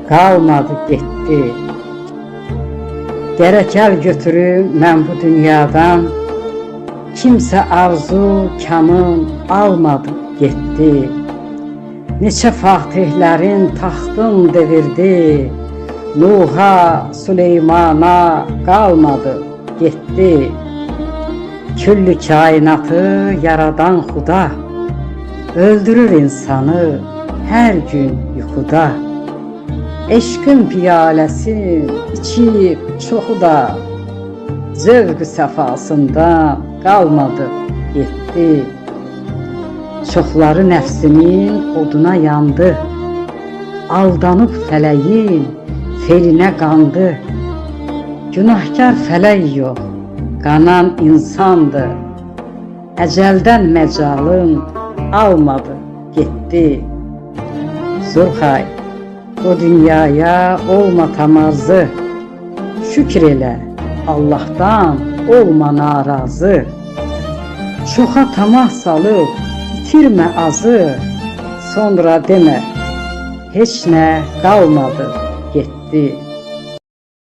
qalmadı, getdi. Gərəkəl götürüm mən bu dünyadan, kimsə arzu, kamım almadı, getdi. Neçə fatihlərin taxtın devirdi, Nuha, Süleymana qalmadı, getdi. Küllü kainatı yaradan Xuda, öldürür insanı hər gün yuxuda. Eşqin piyaləsin içib çoxu da, zövq-ü səfasında qalmadı, getdi. Çoxları nəfsinin oduna yandı, aldanıb fələyin felinə qandı. Günahkar fələk yox, qanan insandır, əcəldən məcalın almadı, getdi. Zülxay, bu dünyaya olma tamazı, şükür elə Allah'tan olma narazı. Çoxa tamah salıb itirmə azı, sonra demə heç nə qalmadı, getdi.